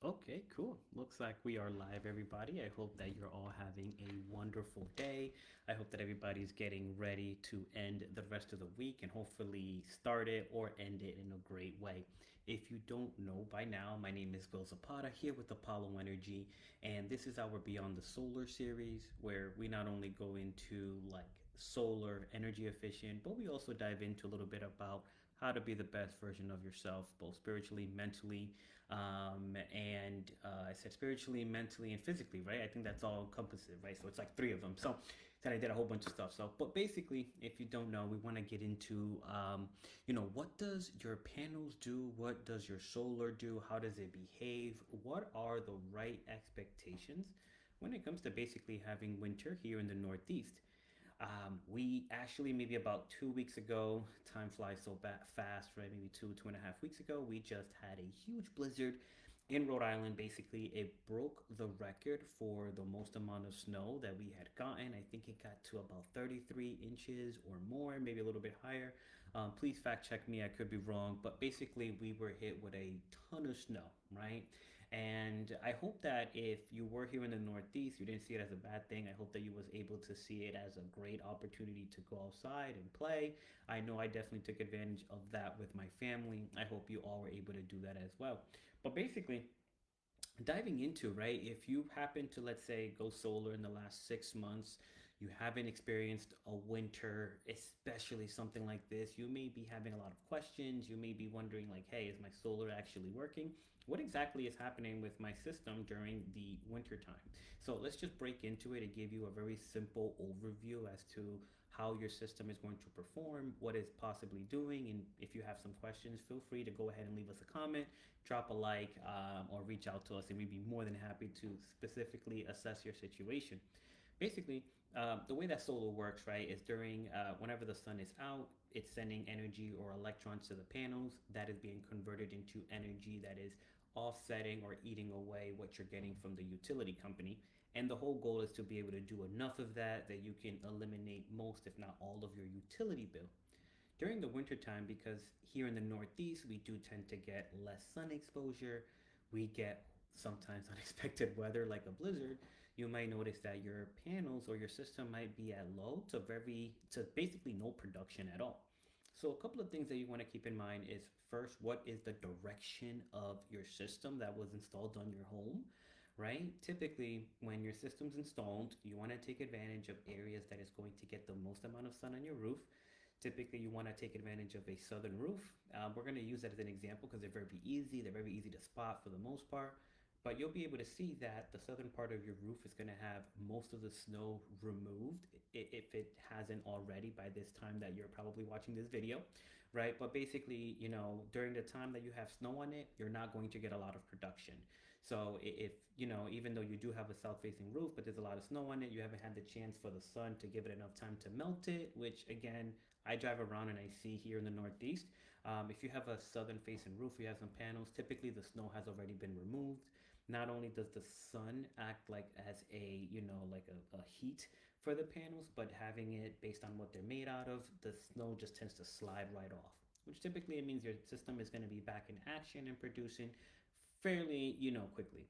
Okay, cool. Looks like we are live, everybody. I hope that you're all having a wonderful day. I hope that everybody's getting ready to end the rest of the week and hopefully start it or end it in a great way. If you don't know by now, my name is Bill Zapata here with Apollo Energy, and this is our Beyond the Solar series where we not only go into like solar energy efficient, but we also dive into a little bit about how to be the best version of yourself, both spiritually, mentally, and I said spiritually, mentally, and physically, right? I think that's all encompassive, right? So it's like three of them. So then I did a whole bunch of stuff. So, but basically, if you don't know, we want to get into, what does your panels do? What does your solar do? How does it behave? What are the right expectations when it comes to basically having winter here in the Northeast? We actually, maybe about 2 weeks ago, time flies so fast, right? Maybe 2.5 weeks ago, we just had a huge blizzard in Rhode Island. Basically, it broke the record for the most amount of snow that we had gotten. I think it got to about 33 inches or more, maybe a little bit higher. Please fact check me, I could be wrong, but basically, we were hit with a ton of snow, right? And I hope that if you were here in the Northeast, you didn't see it as a bad thing. I hope that you was able to see it as a great opportunity to go outside and play. I know I definitely took advantage of that with my family. I hope you all were able to do that as well. But basically, diving into, right, if you happen to, let's say, go solar in the last 6 months, you haven't experienced a winter, especially something like this, you may be having a lot of questions. You may be wondering, like, hey, is my solar actually working? What exactly is happening with my system during the winter time? So let's just break into it and give you a very simple overview as to how your system is going to perform, what it's possibly doing. And if you have some questions, feel free to go ahead and leave us a comment, drop a like, or reach out to us, and we'd be more than happy to specifically assess your situation. Basically, the way that solar works, right, is during whenever the sun is out, it's sending energy or electrons to the panels that is being converted into energy that is offsetting or eating away what you're getting from the utility company. And the whole goal is to be able to do enough of that that you can eliminate most, if not all, of your utility bill during the wintertime. Because here in the Northeast, we do tend to get less sun exposure. We get sometimes unexpected weather like a blizzard. You might notice that your panels or your system might be at low to basically no production at all. So a couple of things that you want to keep in mind is, first, what is the direction of your system that was installed on your home, right? Typically, when your system's installed, you want to take advantage of areas that is going to get the most amount of sun on your roof. Typically, you want to take advantage of a southern roof. We're going to use that as an example because they're very easy. They're very easy to spot for the most part. But you'll be able to see that the southern part of your roof is going to have most of the snow removed if it hasn't already by this time that you're probably watching this video, right? But basically, during the time that you have snow on it, you're not going to get a lot of production. So if, even though you do have a south-facing roof, but there's a lot of snow on it, you haven't had the chance for the sun to give it enough time to melt it, which again, I drive around and I see here in the Northeast. If you have a southern-facing roof, you have some panels, typically the snow has already been removed. Not only does the sun act like as a, like a heat for the panels, but having it based on what they're made out of, the snow just tends to slide right off, which typically it means your system is going to be back in action and producing fairly, quickly.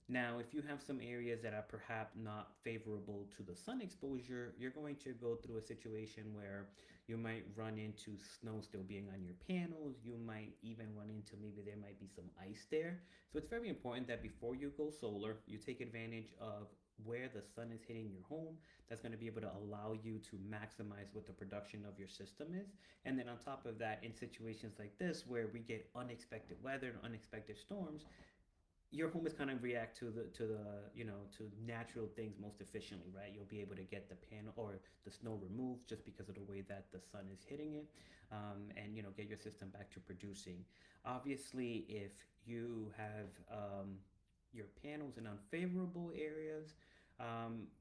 Now, if you have some areas that are perhaps not favorable to the sun exposure, you're going to go through a situation where you might run into snow still being on your panels. You might even run into, maybe there might be some ice there. So it's very important that before you go solar, you take advantage of where the sun is hitting your home. That's going to be able to allow you to maximize what the production of your system is. And then on top of that, in situations like this where we get unexpected weather and unexpected storms, your home is kind of react to natural things most efficiently, right? You'll be able to get the panel or the snow removed just because of the way that the sun is hitting it, and get your system back to producing. Obviously, if you have your panels in unfavorable areas,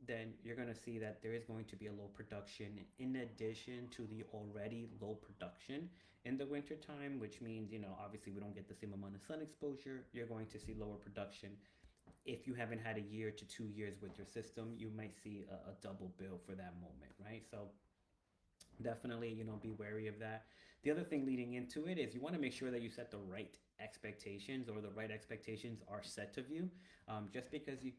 then you're going to see that there is going to be a low production in addition to the already low production in the winter time, which means, obviously we don't get the same amount of sun exposure. You're going to see lower production. If you haven't had a year to 2 years with your system, you might see a double bill for that moment, right? So Definitely, be wary of that. The other thing leading into it is you want to make sure that you set the right expectations, or the right expectations are set of you. Just because you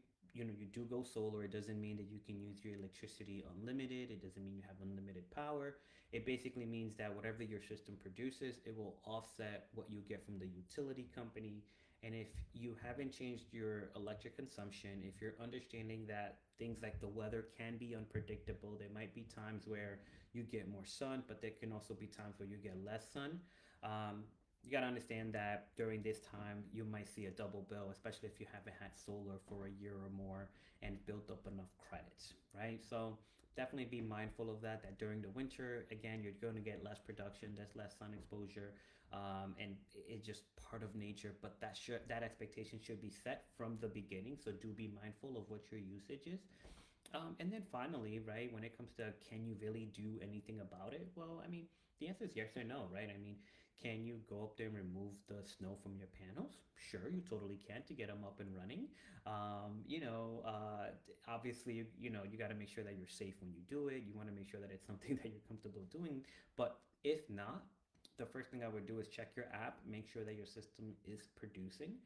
do go solar, it doesn't mean that you can use your electricity unlimited. It doesn't mean you have unlimited power. It basically means that whatever your system produces, it will offset what you get from the utility company. And if you haven't changed your electric consumption, if you're understanding that things like the weather can be unpredictable, there might be times where you get more sun, but there can also be times where you get less sun. You got to understand that during this time, you might see a double bill, especially if you haven't had solar for a year or more and built up enough credits, right? So definitely be mindful of that. That during the winter, again, you're going to get less production, there's less sun exposure, and it's just part of nature. But that expectation should be set from the beginning. So do be mindful of what your usage is. And then finally, right, when it comes to can you really do anything about it? Well, I mean, the answer is yes or no, right? I mean, can you go up there and remove the snow from your panels? Sure, you totally can to get them up and running. Obviously, you got to make sure that you're safe when you do it. You want to make sure that it's something that you're comfortable doing. But if not, the first thing I would do is check your app, make sure that your system is producing.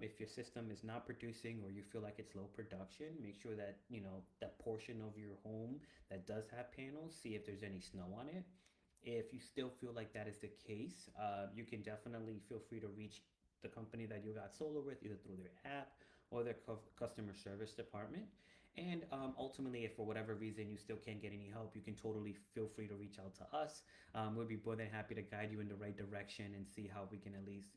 If your system is not producing, or you feel like it's low production, make sure that that portion of your home that does have panels, see if there's any snow on it. If you still feel like that is the case, you can definitely feel free to reach the company that you got solar with, either through their app or their customer service department. And ultimately, if for whatever reason you still can't get any help, you can totally feel free to reach out to us. We'll be more than happy to guide you in the right direction and see how we can at least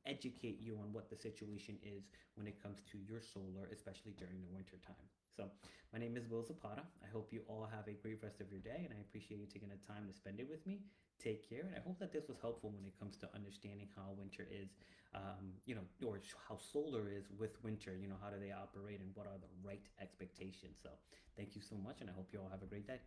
educate you on what the situation is when it comes to your solar, especially during the winter time. So my name is Will Zapata. I hope you all have a great rest of your day, and I appreciate you taking the time to spend it with me. Take care, and I hope that this was helpful when it comes to understanding how winter is, or how solar is with winter. How do they operate, and what are the right expectations? So thank you so much, and I hope you all have a great day.